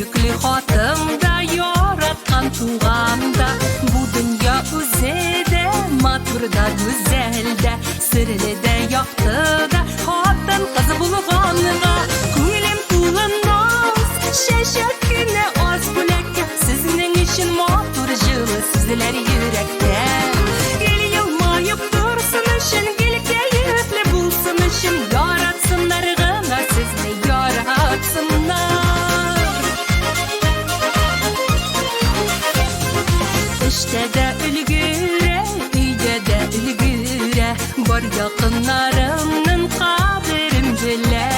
Сөйіклі хатымда, яратқан туғанда, bu dünya өзеде, матурда, güzelde, сірліде, яқтыда, хатын қызы бұлғанға, көңілім тулыныз, шәшәк күні аз бүләкке, сізінің үшін матур жылы сүзілер юрәкте. Ел елмайып тұрсын үшін, ел кәйіфлі болсын үшін, яратсындар ғына сізді яратсындар. İşte de ülgüre, üyde de ülgüre, var yakınlarımın kaderim bile.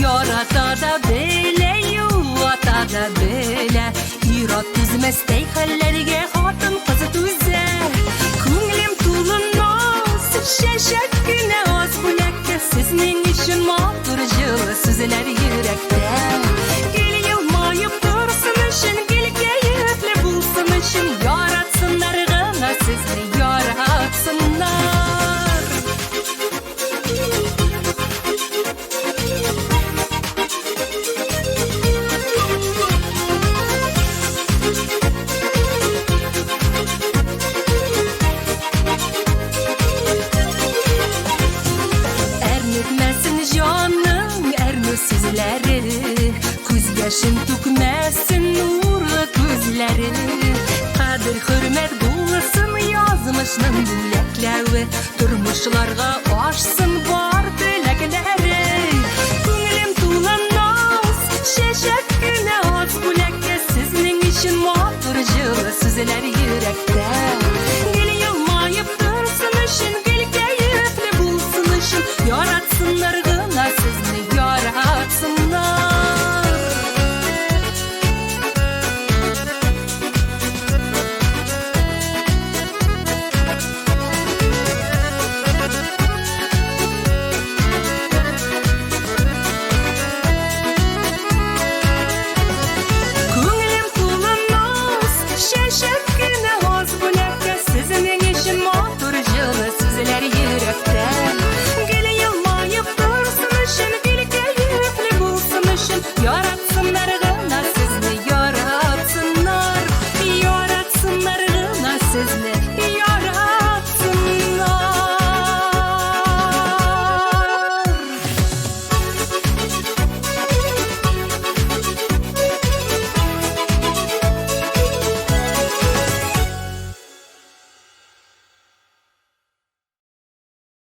Yarata da böyle, yuvata da böyle, irat düzmestey hallerge hatın kızı düze. Könglim tulunmaz, şeşek güne az bulekke, sizin için matur жылы süzüler yürekte. Gel yılmayıp dursun için, gel keyifli bulsun için, yaratsınlar gına sizni yaratsınlar. Ernetmesin canım, ernüsüzleri, көз yaşın tükmesin nurlu gözleri. Kadir hürmet bulsun yazmışның dileklevi, turmuşlarga aşsın